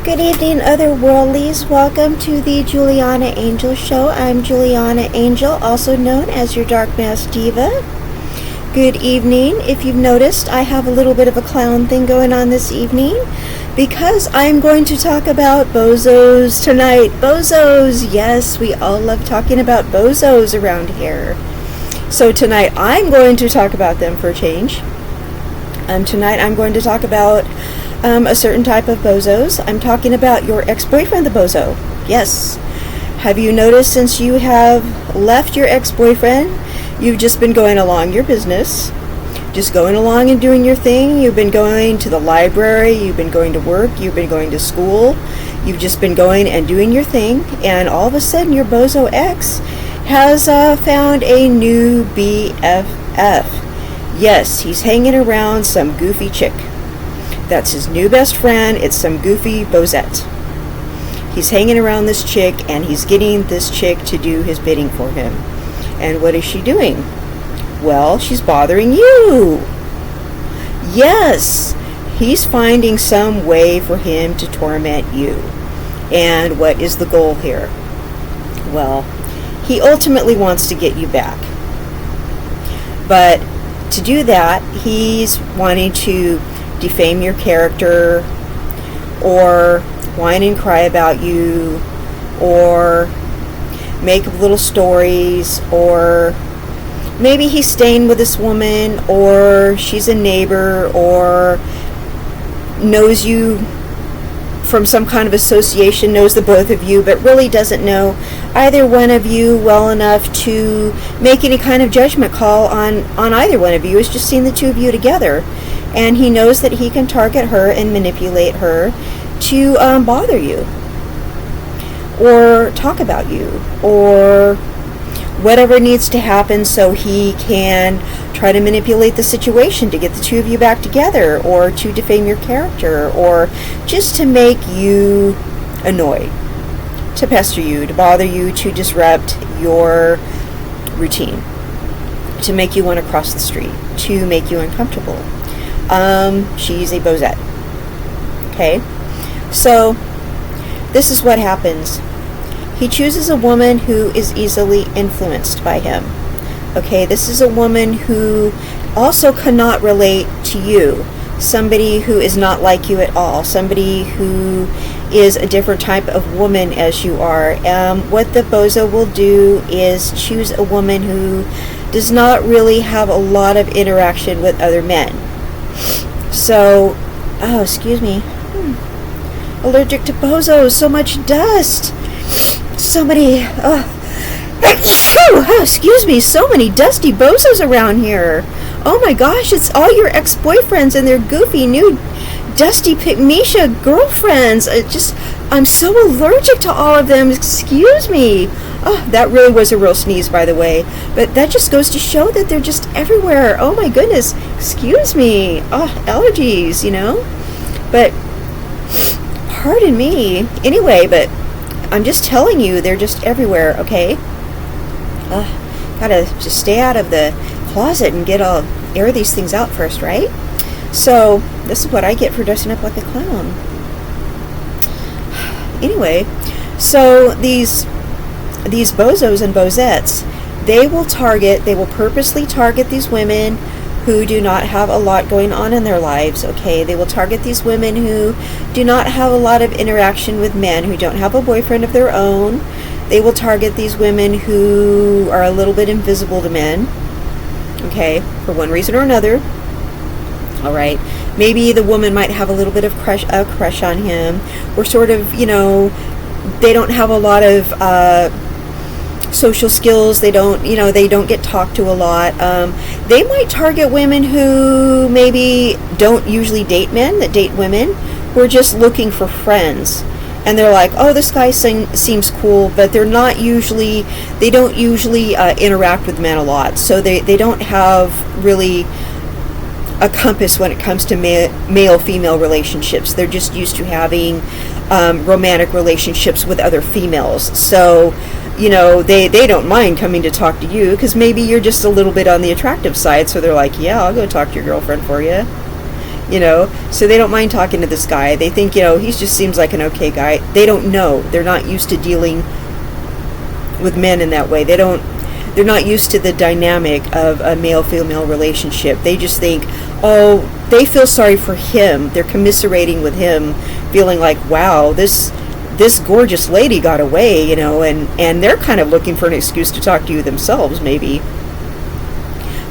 Good evening, otherworldlies. Welcome to the Juliana Angel Show. I'm Juliana Angel, also known as your Dark Mass Diva. Good evening. If you've noticed, I have a little bit of a clown thing going on this evening because I'm going to talk about bozos tonight. Bozos! Yes, we all love talking about bozos around here. So tonight I'm going to talk about them for a change. Tonight I'm going to talk about a certain type of bozos. I'm talking about your ex-boyfriend, the bozo. Yes. Have you noticed since you have left your ex-boyfriend, you've just been going along your business, just going along and doing your thing. You've been going to the library, you've been going to work, you've been going to school, you've just been going and doing your thing, and all of a sudden your bozo ex has found a new BFF. Yes, he's hanging around some goofy chick. That's his new best friend. It's some goofy Bozette. He's hanging around this chick, and he's getting this chick to do his bidding for him. And what is she doing? Well, she's bothering you. Yes, he's finding some way for him to torment you. And what is the goal here? Well, he ultimately wants to get you back. But to do that, he's wanting to defame your character, or whine and cry about you, or make up little stories, or maybe he's staying with this woman, or she's a neighbor, or knows you from some kind of association, knows the both of you, but really doesn't know either one of you well enough to make any kind of judgment call on either one of you. It's just seeing the two of you together. And he knows that he can target her and manipulate her to bother you, or talk about you, or whatever needs to happen so he can try to manipulate the situation to get the two of you back together, or to defame your character, or just to make you annoyed, to pester you, to bother you, to disrupt your routine, to make you want to cross the street, to make you uncomfortable. She's a Bozette. Okay? So, this is what happens. He chooses a woman who is easily influenced by him. Okay? This is a woman who also cannot relate to you. Somebody who is not like you at all. Somebody who is a different type of woman as you are. What the bozo will do is choose a woman who does not really have a lot of interaction with other men. So, oh, excuse me. Allergic to bozos. So much dust. So many, excuse me, so many dusty bozos around here. Oh my gosh, it's all your ex-boyfriends and their goofy new dusty Pygmisha girlfriends. I'm so allergic to all of them. Excuse me. Oh, that really was a real sneeze, by the way. But that just goes to show that they're just everywhere. Oh my goodness. Excuse me. Oh, allergies, you know. But, pardon me. Anyway, but I'm just telling you, they're just everywhere, okay? Gotta just stay out of the closet and air these things out first, right? So, this is what I get for dressing up like a clown. Anyway, so these bozos and bozettes, they will purposely target these women who do not have a lot going on in their lives, okay? They will target these women who do not have a lot of interaction with men, who don't have a boyfriend of their own. They will target these women who are a little bit invisible to men, okay, for one reason or another. All right, maybe the woman might have a little bit of a crush on him, or sort of, they don't have a lot of social skills. They don't get talked to a lot. They might target women who maybe don't usually date men, that date women, who are just looking for friends. And they're like, oh, this guy seems cool, but they don't usually interact with men a lot. So they don't have really a compass when it comes to male-female relationships. They're just used to having romantic relationships with other females. So, they don't mind coming to talk to you because maybe you're just a little bit on the attractive side. So they're like, yeah, I'll go talk to your girlfriend for you. So they don't mind talking to this guy. They think, he just seems like an okay guy. They don't know. They're not used to dealing with men in that way. They're not used to the dynamic of a male-female relationship. They just think, they feel sorry for him. They're commiserating with him, feeling like, wow, this gorgeous lady got away, and they're kind of looking for an excuse to talk to you themselves, maybe.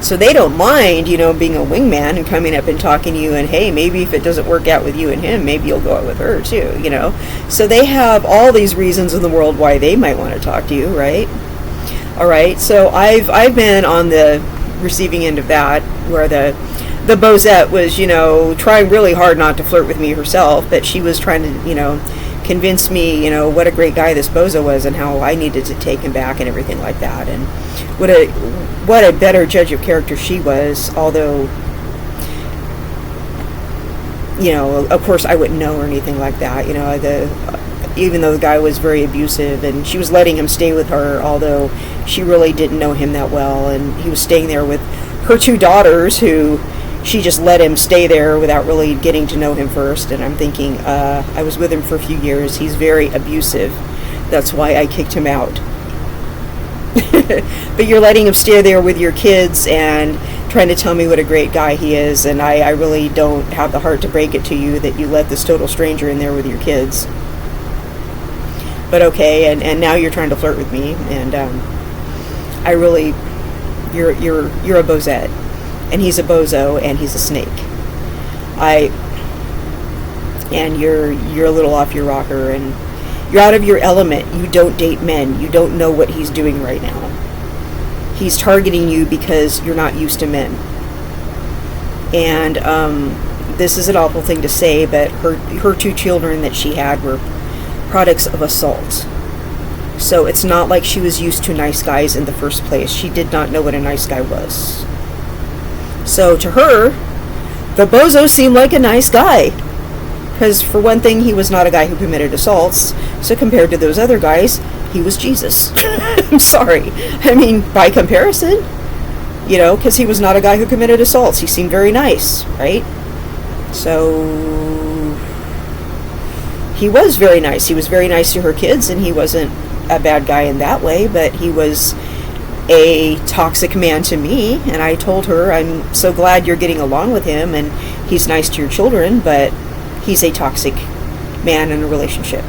So they don't mind, being a wingman and coming up and talking to you, and hey, maybe if it doesn't work out with you and him, maybe you'll go out with her too, So they have all these reasons in the world why they might want to talk to you, right? All right, so I've been on the receiving end of that, where the Bozette was, trying really hard not to flirt with me herself, but she was trying to, convince me, what a great guy this Bozo was and how I needed to take him back and everything like that. And what a better judge of character she was, although, of course I wouldn't know or anything like that, even though the guy was very abusive, and she was letting him stay with her, although she really didn't know him that well, and he was staying there with her 2 daughters, who she just let him stay there without really getting to know him first. And I'm thinking, I was with him for a few years. He's very abusive. That's why I kicked him out. But you're letting him stay there with your kids and trying to tell me what a great guy he is, and I really don't have the heart to break it to you that you let this total stranger in there with your kids. But okay, and now you're trying to flirt with me, and I really, you're a Bozette. And he's a Bozo, and he's a snake. And you're a little off your rocker, and you're out of your element. You don't date men. You don't know what he's doing right now. He's targeting you because you're not used to men. And this is an awful thing to say, but her 2 children that she had were products of assault. So it's not like she was used to nice guys in the first place. She did not know what a nice guy was. So to her, the Bozo seemed like a nice guy. Because for one thing, he was not a guy who committed assaults. So compared to those other guys, he was Jesus. I'm sorry. I mean, by comparison, because he was not a guy who committed assaults. He seemed very nice, right? So he was very nice. He was very nice to her kids, and he wasn't a bad guy in that way, but he was a toxic man to me. And I told her, I'm so glad you're getting along with him and he's nice to your children, but he's a toxic man in a relationship.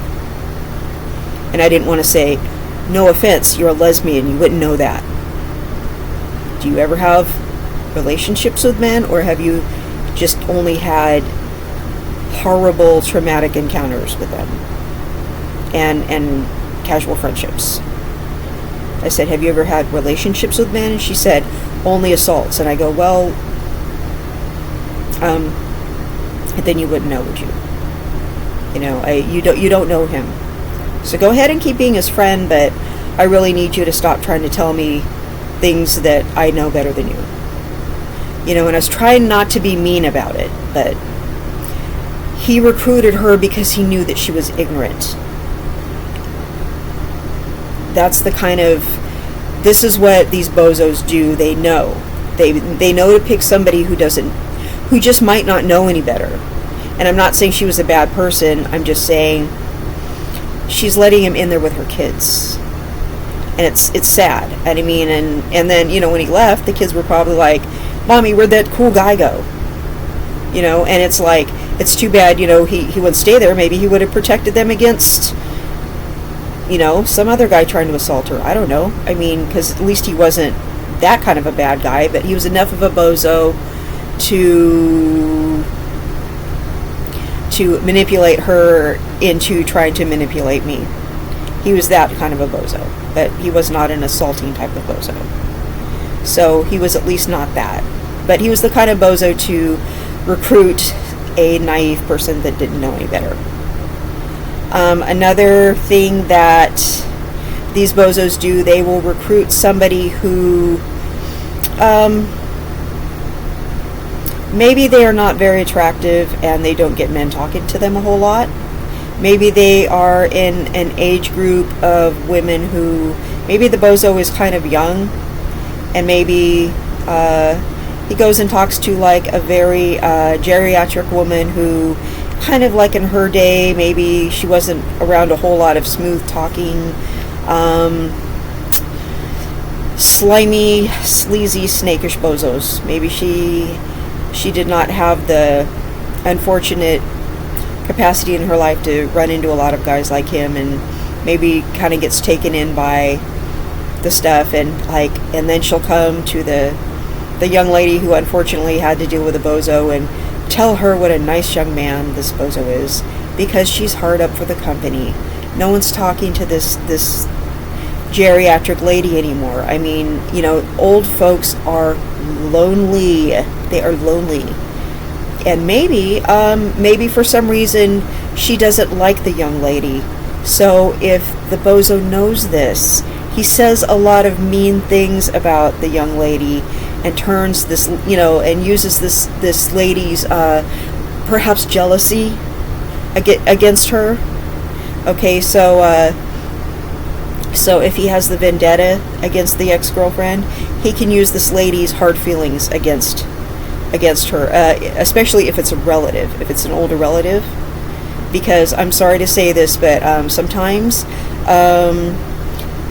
And I didn't want to say, no offense, you're a lesbian, you wouldn't know that. Do you ever have relationships with men, or have you just only had horrible traumatic encounters with them and casual friendships? I said, have you ever had relationships with men? And she said, only assaults. And I go, well, then you wouldn't know, would you? You don't know him. So go ahead and keep being his friend, but I really need you to stop trying to tell me things that I know better than you. And I was trying not to be mean about it, but he recruited her because he knew that she was ignorant. That's the kind of, this is what these bozos do. They know. They know to pick somebody who just might not know any better. And I'm not saying she was a bad person. I'm just saying she's letting him in there with her kids. And it's sad. And I mean, and then, when he left, the kids were probably like, Mommy, where'd that cool guy go? And it's like, it's too bad, he wouldn't stay there. Maybe he would have protected them against, some other guy trying to assault her. I don't know. I mean, because at least he wasn't that kind of a bad guy, but he was enough of a bozo to manipulate her into trying to manipulate me. He was that kind of a bozo, but he was not an assaulting type of bozo. So he was at least not that. But he was the kind of bozo to recruit a naive person that didn't know any better. Another thing that these bozos do, they will recruit somebody who maybe they are not very attractive and they don't get men talking to them a whole lot. Maybe they are in an age group of women who, maybe the bozo is kind of young, and maybe he goes and talks to like a very geriatric woman who, kind of like in her day, maybe she wasn't around a whole lot of smooth talking, slimy, sleazy, snakish bozos. Maybe she did not have the unfortunate capacity in her life to run into a lot of guys like him, and maybe kind of gets taken in by the stuff, and then she'll come to the young lady who unfortunately had to deal with a bozo and tell her what a nice young man this bozo is, because she's hard up for the company. No one's talking to this geriatric lady anymore. I mean, old folks are lonely. They are lonely. And maybe for some reason she doesn't like the young lady. So if the bozo knows this, he says a lot of mean things about the young lady, and turns this, and uses this lady's perhaps jealousy against her. Okay, so if he has the vendetta against the ex-girlfriend, he can use this lady's hard feelings against her, especially if it's a relative, if it's an older relative. Because I'm sorry to say this, but sometimes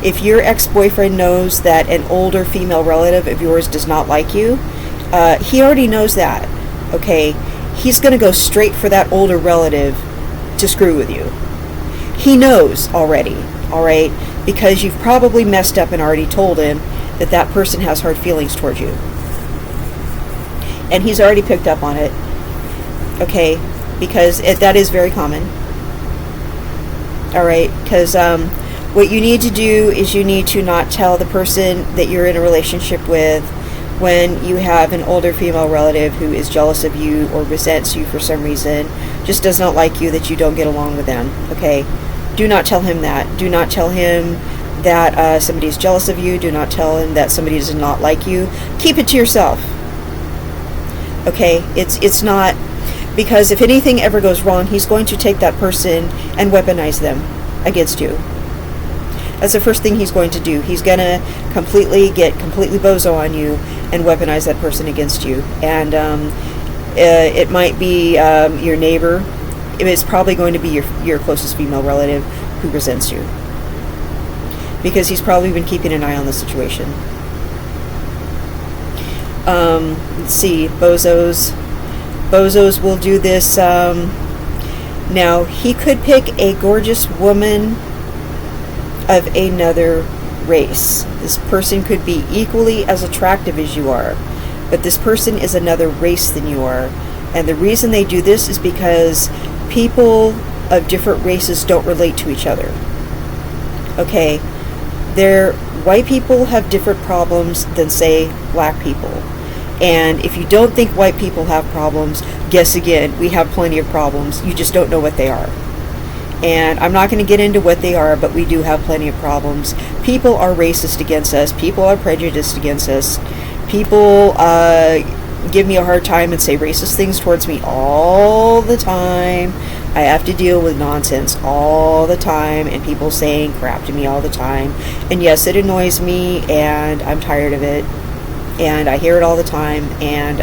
if your ex-boyfriend knows that an older female relative of yours does not like you, he already knows that, okay? He's going to go straight for that older relative to screw with you. He knows already, all right? Because you've probably messed up and already told him that that person has hard feelings towards you. And he's already picked up on it, okay? Because that is very common, all right? Because what you need to do is you need to not tell the person that you're in a relationship with when you have an older female relative who is jealous of you or resents you for some reason, just does not like you, that you don't get along with them, okay? Do not tell him that. Do not tell him that somebody is jealous of you. Do not tell him that somebody does not like you. Keep it to yourself, okay? It's not, because if anything ever goes wrong, he's going to take that person and weaponize them against you. That's the first thing he's going to do. He's going to completely bozo on you and weaponize that person against you. And it might be your neighbor. It's probably going to be your closest female relative who resents you, because he's probably been keeping an eye on the situation. Let's see, bozos will do this. Now, he could pick a gorgeous woman of another race. This person could be equally as attractive as you are, but this person is another race than you are. And the reason they do this is because people of different races don't relate to each other. Okay, white people have different problems than, say, black people. And if you don't think white people have problems, guess again, we have plenty of problems. You just don't know what they are. And I'm not going to get into what they are, but we do have plenty of problems. People are racist against us. People are prejudiced against us. People give me a hard time and say racist things towards me all the time. I have to deal with nonsense all the time, and people saying crap to me all the time. And yes, it annoys me, and I'm tired of it. And I hear it all the time, and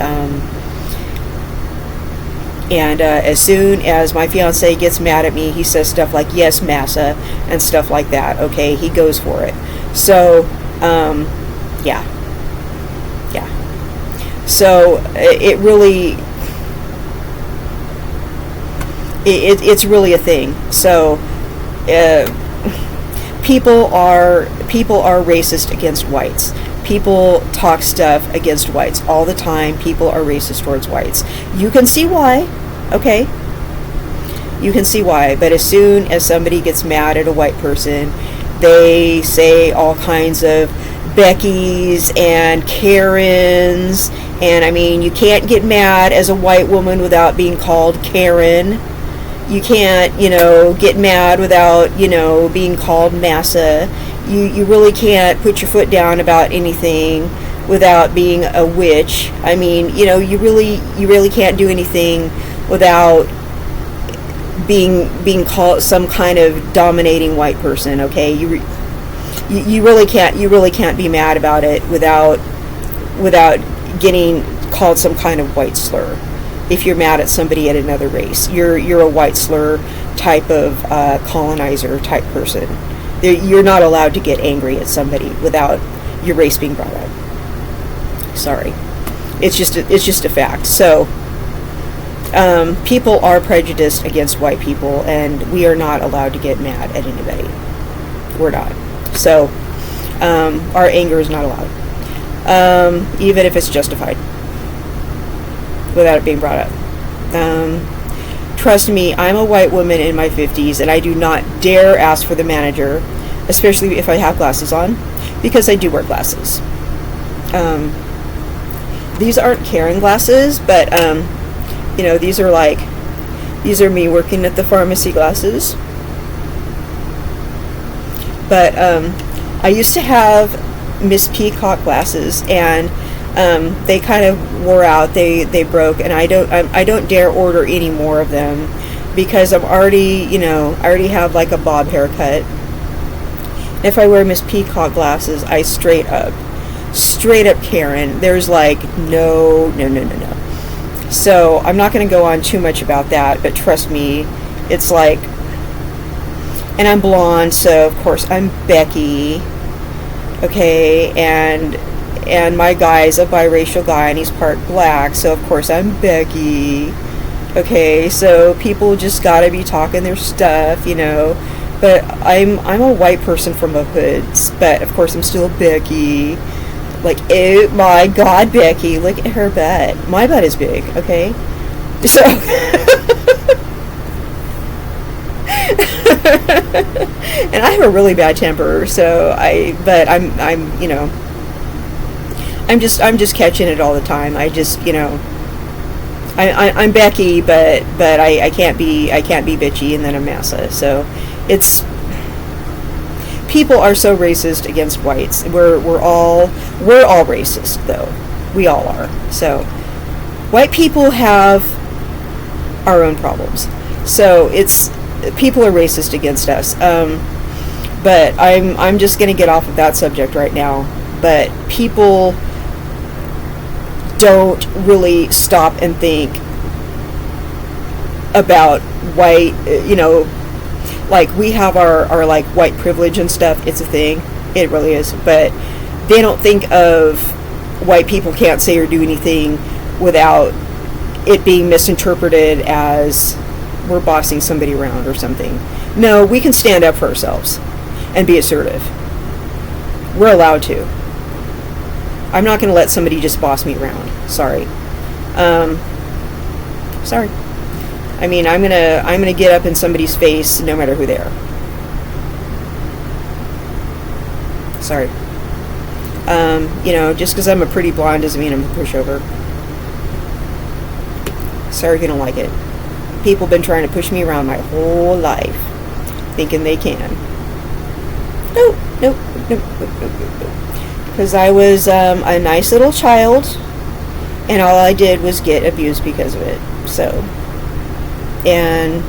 as soon as my fiance gets mad at me, he says stuff like, yes, massa, and stuff like that, okay? He goes for it. So, yeah. So, it really, it's really a thing. So, people are racist against whites. People talk stuff against whites all the time. People are racist towards whites. You can see why, okay? You can see why, but as soon as somebody gets mad at a white person, they say all kinds of Beckys and Karens, and I mean, you can't get mad as a white woman without being called Karen. You can't, get mad without, being called massa. You really can't put your foot down about anything without being a witch. I mean, you really can't do anything without being called some kind of dominating white person. Okay, you really can't be mad about it without getting called some kind of white slur. If you're mad at somebody at another race, you're a white slur type of colonizer type person. You're not allowed to get angry at somebody without your race being brought up. Sorry, it's just a fact. So people are prejudiced against white people, and we are not allowed to get mad at anybody. We're not. So our anger is not allowed, even if it's justified, without it being brought up. Trust me, I'm a white woman in my 50s, and I do not dare ask for the manager, especially if I have glasses on, because I do wear glasses. These aren't Karen glasses, but these are me working at the pharmacy glasses. But I used to have Miss Peacock glasses, and they kind of wore out. They broke, and I don't dare order any more of them, because I already have like a bob haircut. If I wear Miss Peacock glasses, I straight up Karen. There's like no. So I'm not going to go on too much about that, but trust me, it's like, and I'm blonde, so of course I'm Becky, okay, and my guy's a biracial guy, and he's part black, so of course I'm Becky, okay, so people just gotta be talking their stuff, but I'm a white person from the hoods, but of course I'm still Becky. Like, oh my God, Becky, look at her butt. My butt is big, okay? So, and I have a really bad temper, so I'm just catching it all the time. I just, I'm Becky, but I can't be bitchy, and then I'm massa. So, it's, people are so racist against whites. We're all racist, though. We all are. So white people have our own problems. So people are racist against us. But I'm just going to get off of that subject right now. But people don't really stop and think about white, like we have our like white privilege and stuff. It's a thing. It really is. But they don't think of white people can't say or do anything without it being misinterpreted as we're bossing somebody around or something. No, we can stand up for ourselves and be assertive. We're allowed to. I'm not going to let somebody just boss me around. Sorry. Sorry. I mean, I'm gonna get up in somebody's face no matter who they are. Sorry. Just because I'm a pretty blonde doesn't mean I'm a pushover. Sorry if you don't like it. People have been trying to push me around my whole life, thinking they can. Nope. Because I was a nice little child, and all I did was get abused because of it. So, and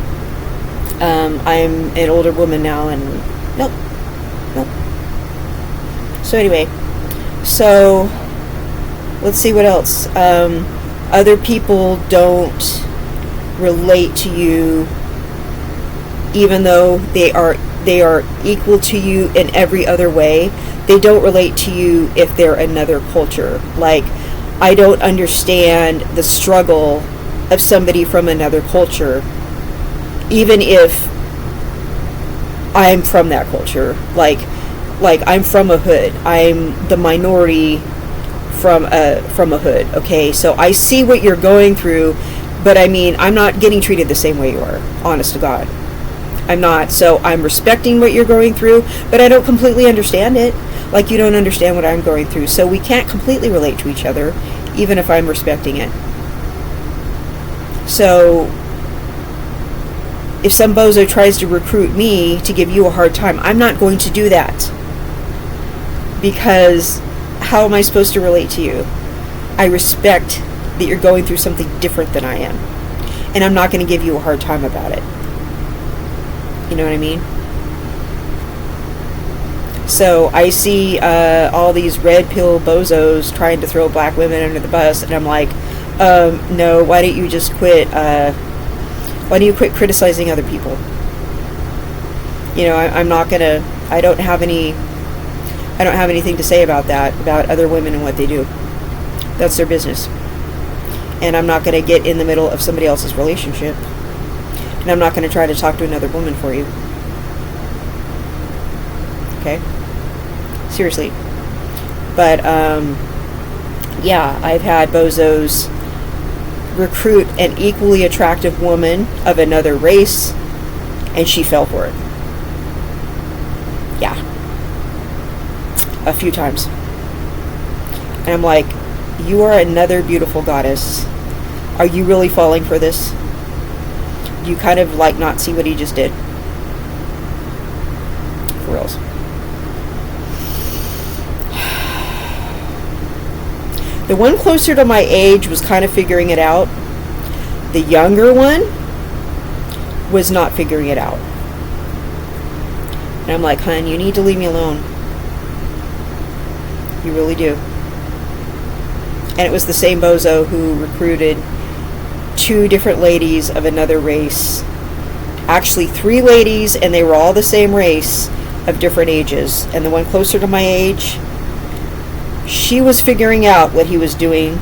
I'm an older woman now, and nope. So anyway, let's see what else. Other people don't relate to you, even though they are equal to you in every other way. They don't relate to you if they're another culture. Like, I don't understand the struggle of somebody from another culture, even if I'm from that culture. Like I'm from a hood. I'm the minority from a hood. Okay, so I see what you're going through, but I mean, I'm not getting treated the same way you are. Honest to God, I'm not. So I'm respecting what you're going through, but I don't completely understand it. Like, you don't understand what I'm going through. So we can't completely relate to each other, even if I'm respecting it. So if some bozo tries to recruit me to give you a hard time, I'm not going to do that. Because how am I supposed to relate to you? I respect that you're going through something different than I am. And I'm not going to give you a hard time about it. You know what I mean? So I see all these red pill bozos trying to throw black women under the bus, and I'm like, no, why don't you just quit? Why don't you quit criticizing other people? You know, I'm not gonna. I don't have anything to say about that, about other women and what they do. That's their business. And I'm not going to get in the middle of somebody else's relationship. And I'm not going to try to talk to another woman for you. Okay? Seriously. But, yeah, I've had bozos recruit an equally attractive woman of another race, and she fell for it. Yeah. A few times. And I'm like, you are another beautiful goddess. Are you really falling for this? Do you kind of like not see what he just did? For reals. The one closer to my age was kind of figuring it out. The younger one was not figuring it out. And I'm like, hon, you need to leave me alone. You really do. And it was the same bozo who recruited 2 different ladies of another race. Actually, 3 ladies, and they were all the same race of different ages. And the one closer to my age, she was figuring out what he was doing.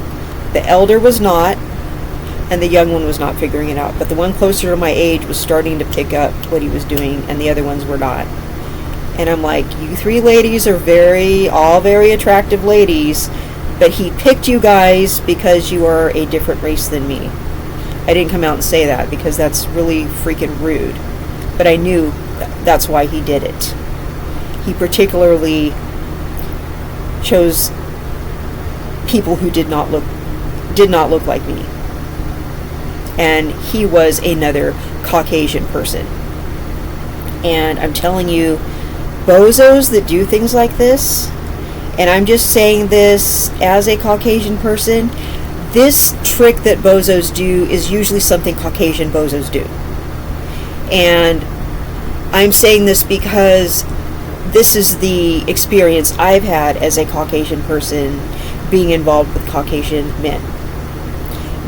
The elder was not, and the young one was not figuring it out. But the one closer to my age was starting to pick up what he was doing, and the other ones were not. And I'm like, you 3 ladies are all very attractive ladies, but he picked you guys because you are a different race than me. I didn't come out and say that because that's really freaking rude. But I knew that's why he did it. He particularly chose people who did not look like me. And he was another Caucasian person. And I'm telling you, bozos that do things like this, and I'm just saying this as a Caucasian person, this trick that bozos do is usually something Caucasian bozos do. And I'm saying this because this is the experience I've had as a Caucasian person being involved with Caucasian men.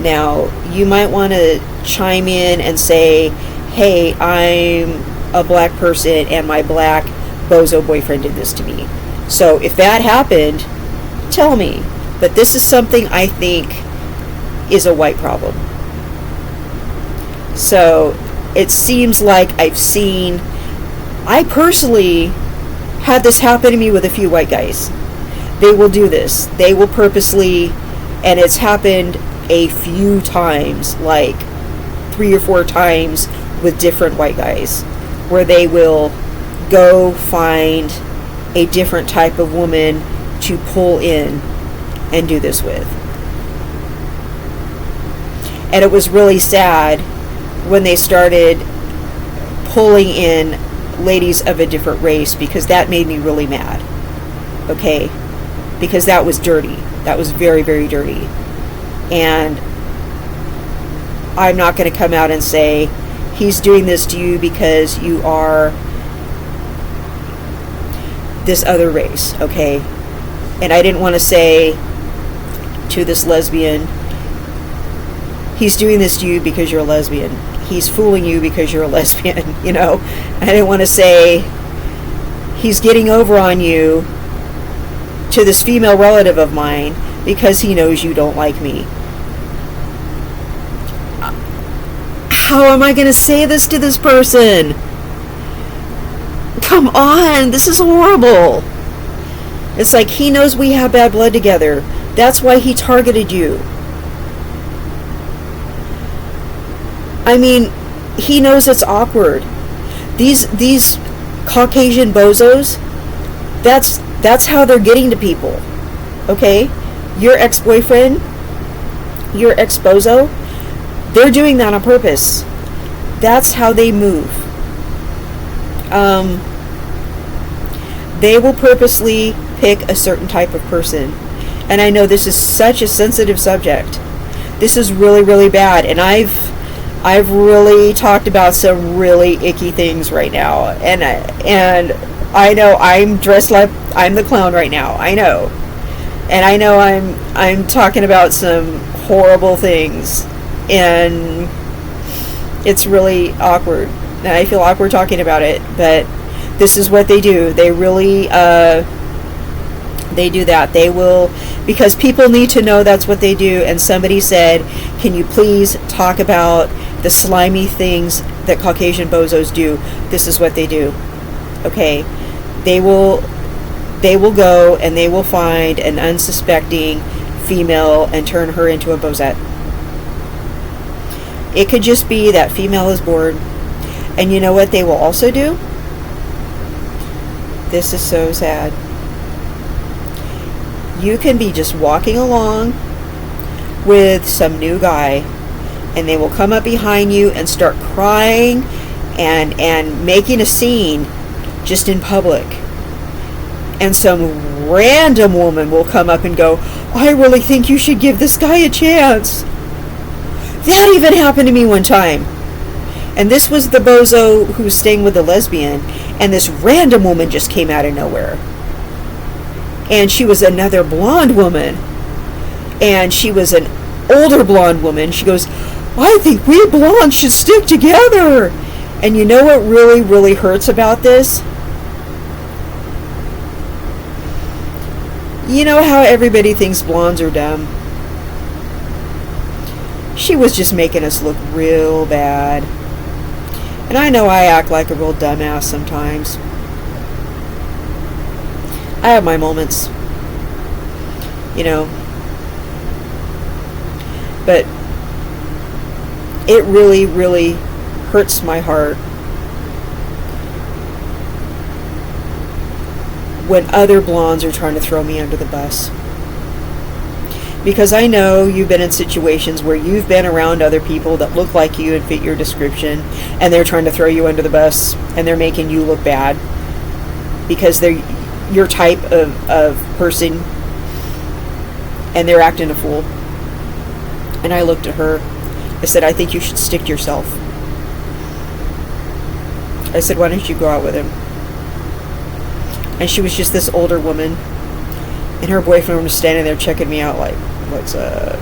Now, you might want to chime in and say, hey, I'm a black person and my black bozo boyfriend did this to me. So if that happened, tell me. But this is something I think is a white problem. So it seems like I personally had this happen to me with a few white guys. They will do this. They will purposely, and it's happened a few times, like 3 or 4 times with different white guys, where they will go find a different type of woman to pull in and do this with. And it was really sad when they started pulling in ladies of a different race, because that made me really mad. Okay? Because that was dirty. That was very, very dirty. And I'm not going to come out and say, he's doing this to you because you are this other race, okay? And I didn't want to say to this lesbian, he's doing this to you because you're a lesbian. He's fooling you because you're a lesbian, you know? I didn't want to say, he's getting over on you to this female relative of mine because he knows you don't like me. How am I going to say this to this person? Come on, this is horrible. It's like he knows we have bad blood together. That's why he targeted you. I mean, he knows it's awkward. These Caucasian bozos, that's how they're getting to people. Okay? Your ex-boyfriend, your ex-bozo, they're doing that on purpose. That's how they move. They will purposely pick a certain type of person. And I know this is such a sensitive subject. This is really, really bad. And I've really talked about some really icky things right now. And I know I'm dressed like I'm the clown right now. I know. And I know I'm talking about some horrible things, and it's really awkward. And I feel awkward talking about it, but this is what they do. They really they do that. They will, because people need to know that's what they do. And somebody said, can you please talk about the slimy things that Caucasian bozos do? This is what they do. Okay, they will go and they will find an unsuspecting female and turn her into a Bozette. It could just be that female is bored. And you know what they will also do? This is so sad. You can be just walking along with some new guy, and they will come up behind you and start crying and making a scene just in public. And some random woman will come up and go, I really think you should give this guy a chance. That even happened to me one time. And this was the bozo who was staying with the lesbian, and this random woman just came out of nowhere. And she was another blonde woman. And she was an older blonde woman. She goes, I think we blondes should stick together. And you know what really, really hurts about this? You know how everybody thinks blondes are dumb? She was just making us look real bad. And I know I act like a real dumbass sometimes. I have my moments. You know. But it really, really hurts my heart when other blondes are trying to throw me under the bus. Because I know you've been in situations where you've been around other people that look like you and fit your description, and they're trying to throw you under the bus, and they're making you look bad because they're your type of person, and they're acting a fool. And I looked at her. I said, I think you should stick to yourself. I said, why don't you go out with him? And she was just this older woman, and her boyfriend was standing there checking me out like, what's up?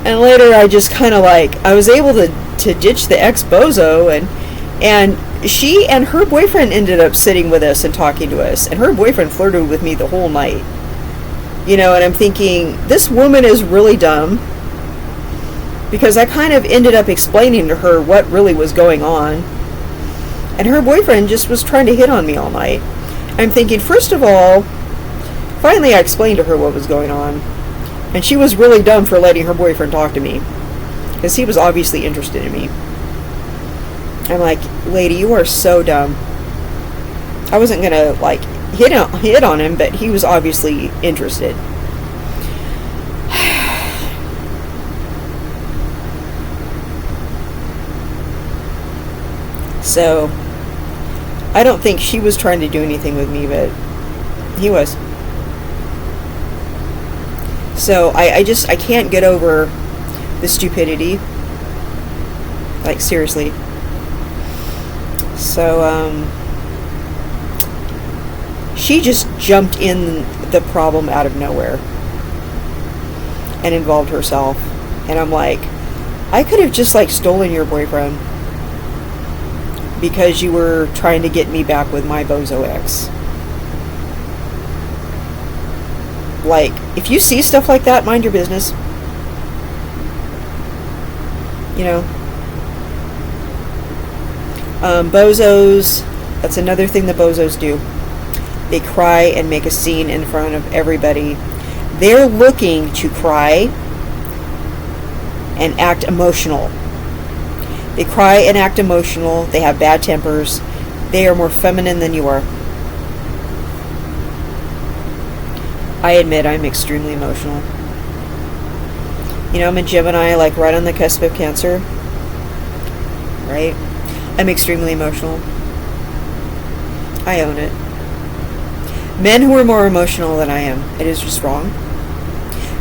And later I just kind of like, I was able to ditch the ex-bozo, and she and her boyfriend ended up sitting with us and talking to us, and her boyfriend flirted with me the whole night. You know, and I'm thinking, this woman is really dumb, because I kind of ended up explaining to her what really was going on, and her boyfriend just was trying to hit on me all night. I'm thinking, first of all, finally I explained to her what was going on, and she was really dumb for letting her boyfriend talk to me, because he was obviously interested in me. I'm like, lady, you are so dumb. I wasn't gonna like hit on him, but he was obviously interested. So I don't think she was trying to do anything with me, but he was. So I can't get over the stupidity. Like, seriously. So, she just jumped in the problem out of nowhere and involved herself. And I'm like, I could have just, like, stolen your boyfriend because you were trying to get me back with my bozo ex. Like, if you see stuff like that, mind your business. You know. Bozos, that's another thing the bozos do. They cry and make a scene in front of everybody. They're looking to cry and act emotional. They cry and act emotional. They have bad tempers. They are more feminine than you are. I admit I'm extremely emotional. You know, I'm a Gemini, like right on the cusp of Cancer. Right? I'm extremely emotional. I own it. Men who are more emotional than I am, it is just wrong.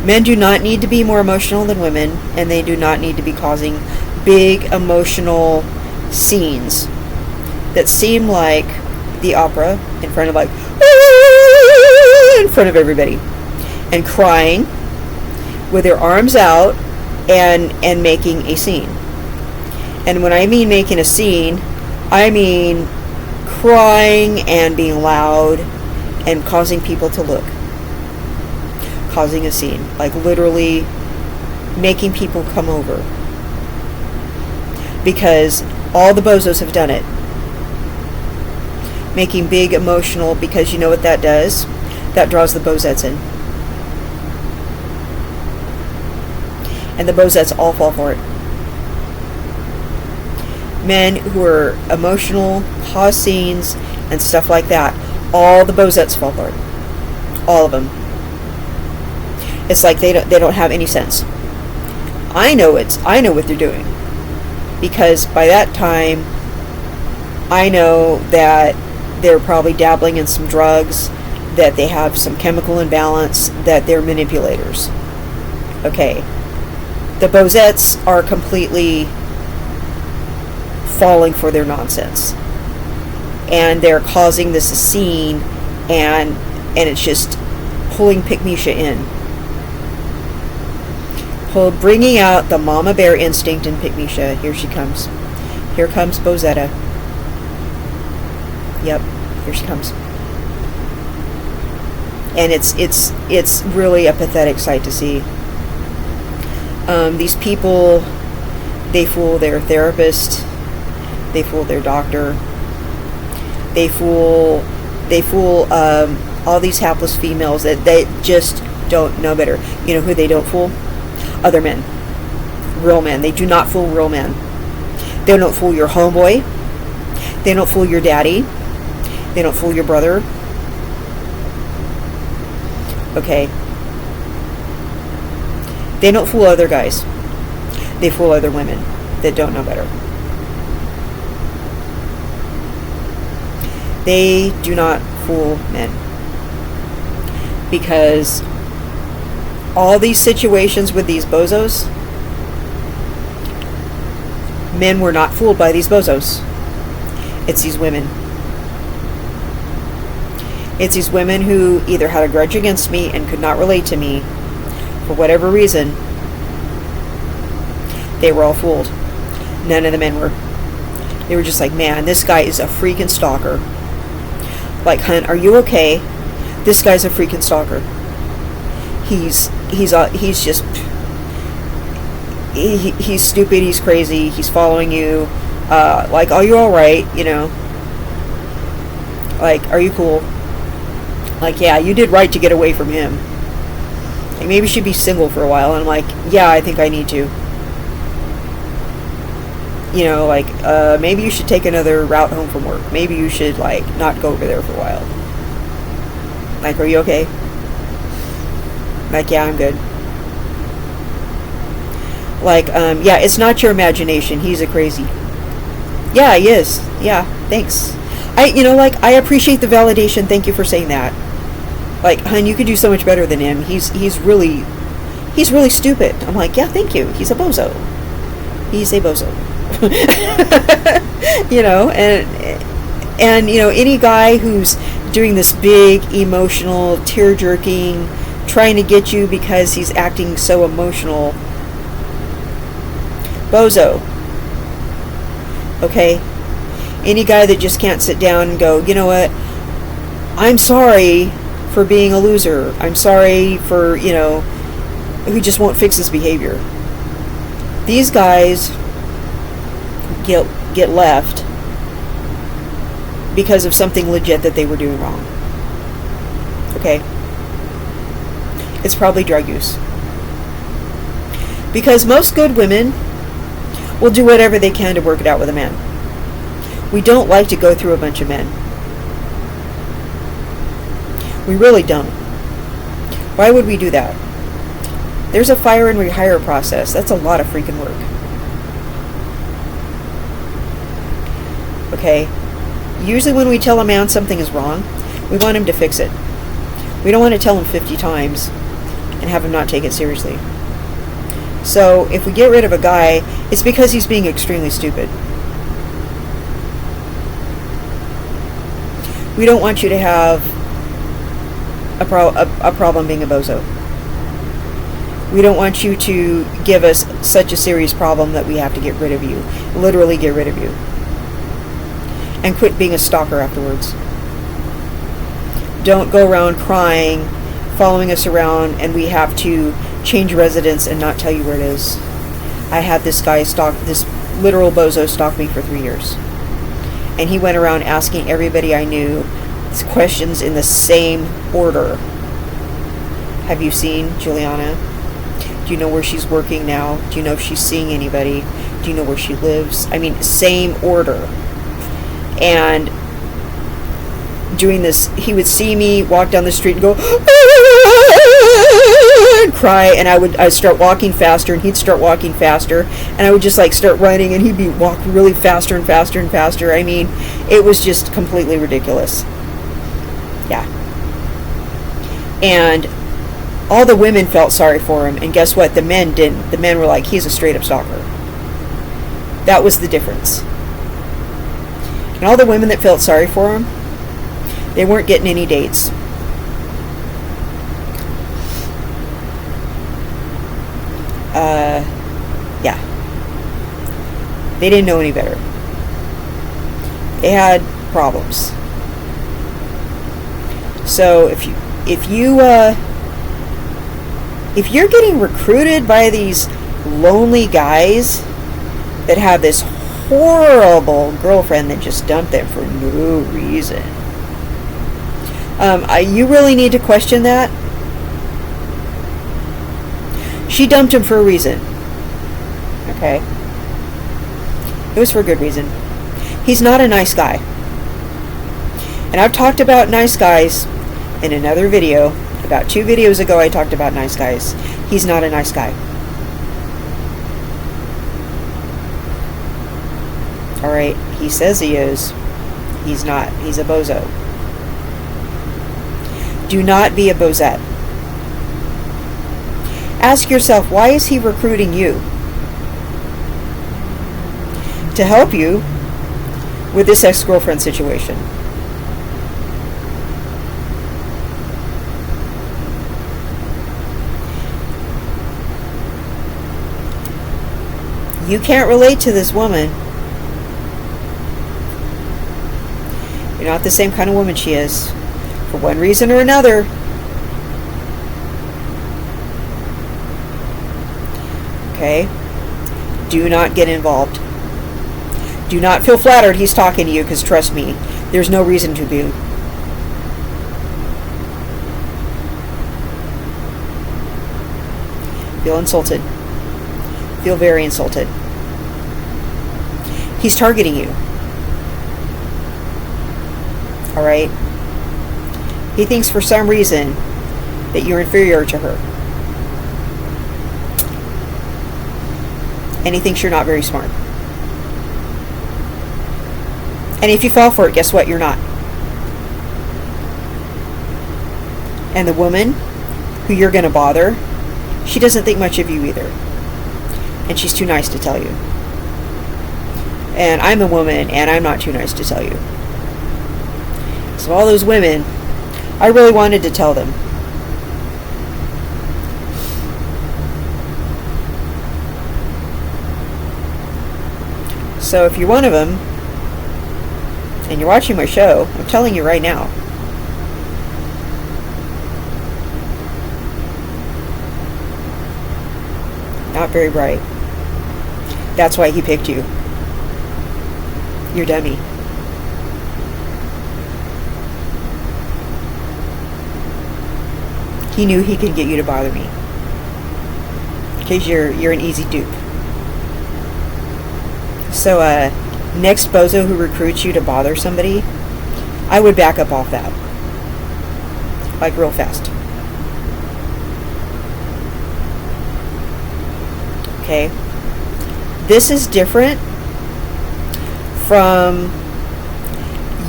Men do not need to be more emotional than women, and they do not need to be causing big emotional scenes that seem like the opera in front of in front of everybody, and crying with their arms out and making a scene. And when I mean making a scene, I mean crying and being loud and causing people to look. Causing a scene. Like literally making people come over. Because all the bozos have done it. Making big emotional, because you know what that does? That draws the Bozettes in. And the Bozettes all fall for it. Men who are emotional, cause scenes, and stuff like that, all the Bozettes fall for it. All of them. It's like they don't have any sense. I know what they're doing. Because by that time, I know that they're probably dabbling in some drugs, that they have some chemical imbalance, that they're manipulators. Okay. The Bozettes are completely falling for their nonsense. And they're causing this scene, and it's just pulling Pygmisha in. Bringing out the mama bear instinct in Pygmisha. Here she comes. Here comes Bozetta. Yep, here she comes. And it's really a pathetic sight to see. These people, they fool their therapist, they fool their doctor, they fool all these hapless females that they just don't know better. You know who they don't fool? Other men. Real men. They do not fool real men. They don't fool your homeboy. They don't fool your daddy. They don't fool your brother. Okay. They don't fool other guys. They fool other women that don't know better. They do not fool men. Because all these situations with these bozos, men were not fooled by these bozos. It's these women. It's these women who either had a grudge against me and could not relate to me for whatever reason. They were all fooled. None of the men were. They were just like, man, this guy is a freaking stalker. Like, hun, are you okay? This guy's a freaking stalker. He's just, he's stupid, he's crazy, he's following you, like, are you alright, you know, like, are you cool, like, yeah, you did right to get away from him, like, maybe you should be single for a while, and I'm like, yeah, I think I need to, you know, like, maybe you should take another route home from work, maybe you should, like, not go over there for a while, like, are you okay? Like, yeah, I'm good. Like, yeah, it's not your imagination. He's a crazy. Yeah, he is. Yeah, thanks. I appreciate the validation. Thank you for saying that. Like, hun, you could do so much better than him. He's really stupid. I'm like, yeah, thank you. He's a bozo. He's a bozo. You know, and you know, any guy who's doing this big, emotional, tear-jerking, trying to get you because he's acting so emotional. Bozo. Okay? Any guy that just can't sit down and go, you know what? I'm sorry for being a loser. I'm sorry for, you know, who just won't fix his behavior. These guys get left because of something legit that they were doing wrong. Okay? It's probably drug use. Because most good women will do whatever they can to work it out with a man. We don't like to go through a bunch of men. We really don't. Why would we do that? There's a fire and rehire process. That's a lot of freaking work. Okay? Usually when we tell a man something is wrong, we want him to fix it. We don't want to tell him 50 times, and have him not take it seriously. So if we get rid of a guy, it's because he's being extremely stupid. We don't want you to have a problem being a bozo. We don't want you to give us such a serious problem that we have to get rid of you. Literally get rid of you. And quit being a stalker afterwards. Don't go around crying, following us around, and we have to change residence and not tell you where it is. I had this guy this literal bozo stalk me for 3 years. And he went around asking everybody I knew questions in the same order. Have you seen Juliana? Do you know where she's working now? Do you know if she's seeing anybody? Do you know where she lives? I mean, same order. And doing this, he would see me walk down the street and go, and cry, and I'd start walking faster, and he'd start walking faster, and I would just like start running, and he'd be walking really faster and faster and faster. I mean, it was just completely ridiculous. Yeah. And all the women felt sorry for him, and guess what? The men didn't. The men were like, he's a straight up stalker. That was the difference. And all the women that felt sorry for him, they weren't getting any dates. Yeah. They didn't know any better. They had problems. So if you're getting recruited by these lonely guys that have this horrible girlfriend that just dumped them for no reason, you really need to question that. She dumped him for a reason. Okay? It was for a good reason. He's not a nice guy. And I've talked about nice guys in another video. About 2 videos ago, I talked about nice guys. He's not a nice guy. Alright, he says he is. He's not. He's a bozo. Do not be a Bozette. Ask yourself, why is he recruiting you? To help you with this ex-girlfriend situation. You can't relate to this woman. You're not the same kind of woman she is. For one reason or another. Okay? Do not get involved. Do not feel flattered he's talking to you, because trust me, there's no reason to be. Feel insulted. Feel very insulted. He's targeting you. Alright? He thinks for some reason that you're inferior to her. And he thinks you're not very smart. And if you fall for it, guess what? You're not. And the woman who you're going to bother, she doesn't think much of you either. And she's too nice to tell you. And I'm a woman, and I'm not too nice to tell you. So all those women, I really wanted to tell them. So if you're one of them, and you're watching my show, I'm telling you right now. Not very bright. That's why he picked you. You're dummy. He knew he could get you to bother me. Because you're an easy dupe. So, next bozo who recruits you to bother somebody, I would back up off that. Like real fast. Okay? This is different from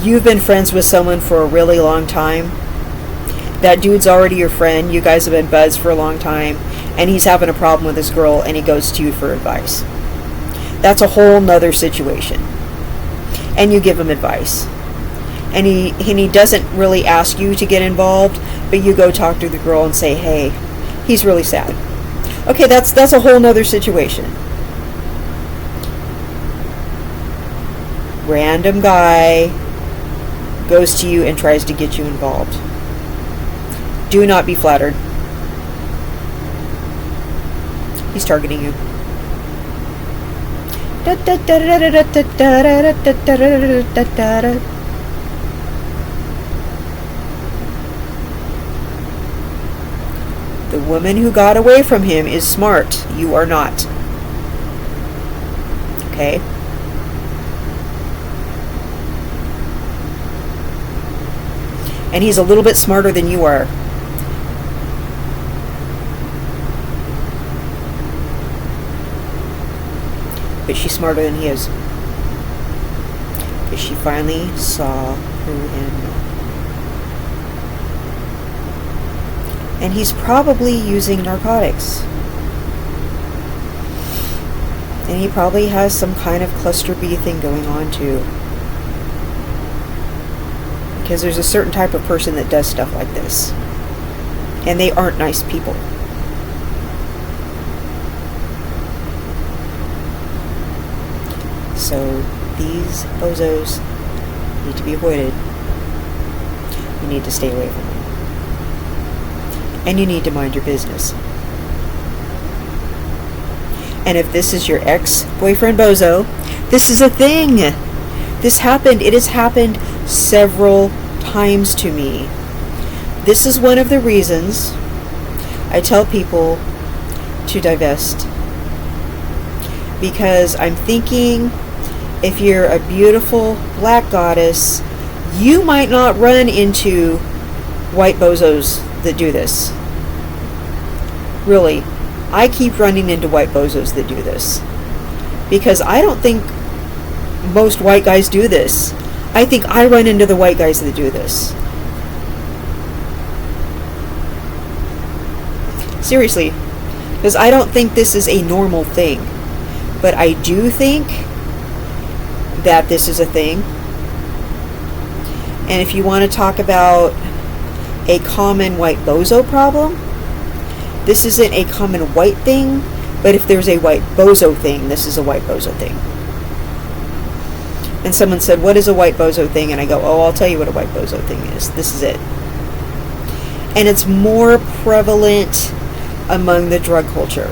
you've been friends with someone for a really long time That dude's already your friend. You guys have been buds for a long time, and he's having a problem with his girl, and he goes to you for advice. That's a whole nother situation. And you give him advice. And he doesn't really ask you to get involved, but you go talk to the girl and say, hey, he's really sad. Okay, that's a whole nother situation. Random guy goes to you and tries to get you involved. Do not be flattered. He's targeting you. The woman who got away from him is smart. You are not. Okay? And he's a little bit smarter than you are. But she's smarter than he is. Because she finally saw through him. And he's probably using narcotics. And he probably has some kind of cluster B thing going on too. Because there's a certain type of person that does stuff like this. And they aren't nice people. So these bozos need to be avoided. You need to stay away from them. And you need to mind your business. And if this is your ex-boyfriend bozo, this is a thing. This happened. It has happened several times to me. This is one of the reasons I tell people to divest. Because I'm thinking, if you're a beautiful black goddess, you might not run into white bozos that do this. Really, I keep running into white bozos that do this. Because I don't think most white guys do this. I think I run into the white guys that do this. Seriously. Because I don't think this is a normal thing. But I do think that this is a thing. And if you want to talk about a common white bozo problem, this isn't a common white thing, but if there's a white bozo thing, this is a white bozo thing. And someone said, what is a white bozo thing? And I go, oh, I'll tell you what a white bozo thing is. This is it. And it's more prevalent among the drug culture.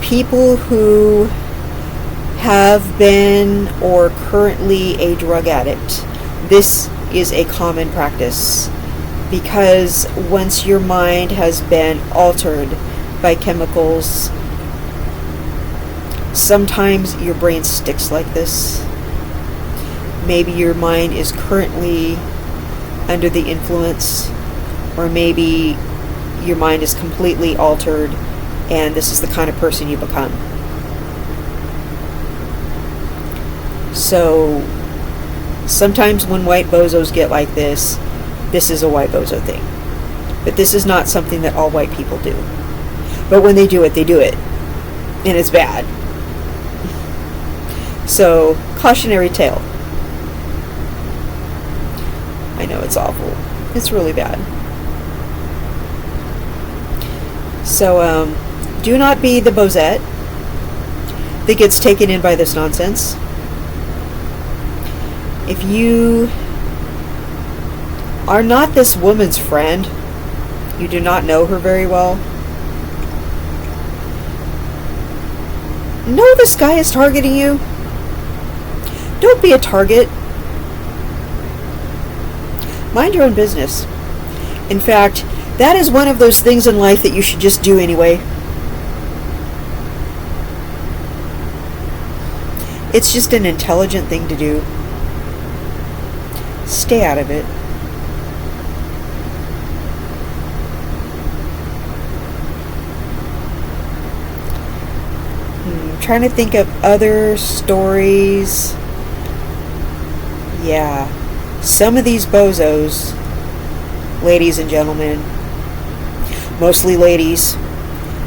People who have been or currently a drug addict, this is a common practice. Because once your mind has been altered by chemicals, sometimes your brain sticks like this. Maybe your mind is currently under the influence, or maybe your mind is completely altered and this is the kind of person you become. So sometimes when white bozos get like this is a white bozo thing. But this is not something that all white people do. But when they do it, they do it. And it's bad. So, cautionary tale. I know it's awful. It's really bad. So, do not be the Bozette that gets taken in by this nonsense. If you are not this woman's friend, you do not know her very well, know this guy is targeting you. Don't be a target. Mind your own business. In fact, that is one of those things in life that you should just do anyway. It's just an intelligent thing to do. Stay out of it. Trying to think of other stories. Yeah. Some of these bozos ladies and gentlemen. Mostly ladies.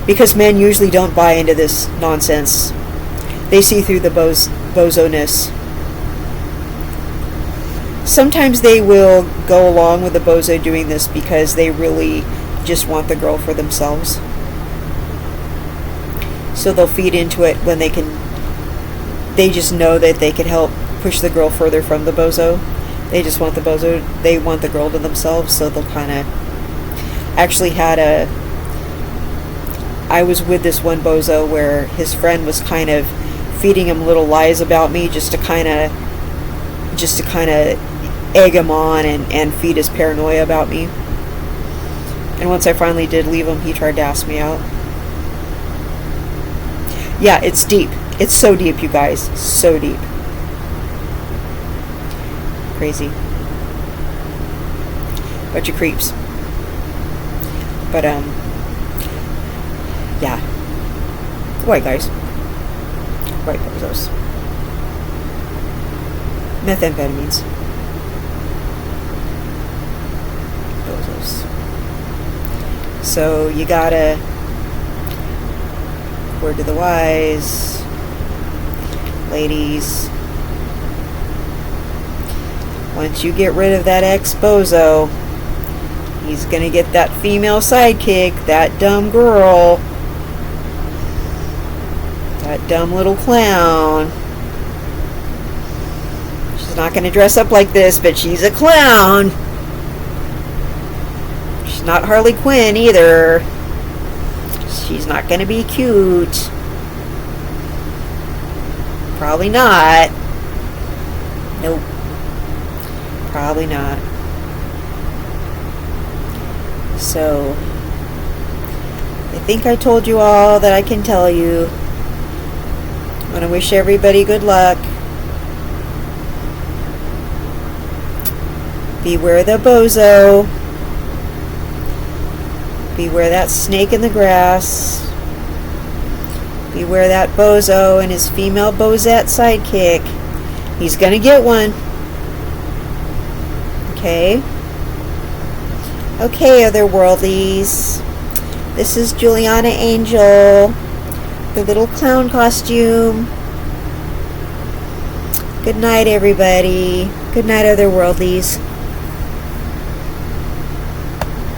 Because men usually don't buy into this nonsense. They see through the bozo-ness. Sometimes they will go along with the bozo doing this because they really just want the girl for themselves. So they'll feed into it when they just know that they can help push the girl further from the bozo. They just want the bozo, they want the girl to themselves, so they'll kind of... Actually I was with this one bozo where his friend was kind of feeding him little lies about me just to kind of egg him on and feed his paranoia about me. And once I finally did leave him, he tried to ask me out. Yeah, it's deep. It's so deep, you guys. So deep. Crazy. Bunch of creeps. But, yeah. White guys. White bozos. Methamphetamines. Bozos. So you gotta, word to the wise, ladies, once you get rid of that ex-bozo, he's gonna get that female sidekick, that dumb girl, that dumb little clown. She's not gonna dress up like this, but she's a clown. She's not Harley Quinn either. She's not gonna be cute. Probably not. Nope. Probably not. So, I think I told you all that I can tell you. I want to wish everybody good luck. Beware the bozo. Beware that snake in the grass. Beware that bozo and his female Bozette sidekick. He's gonna get one. Okay? Okay, otherworldlies. This is Juliana Angel. The little clown costume. Good night, everybody. Good night, otherworldlies.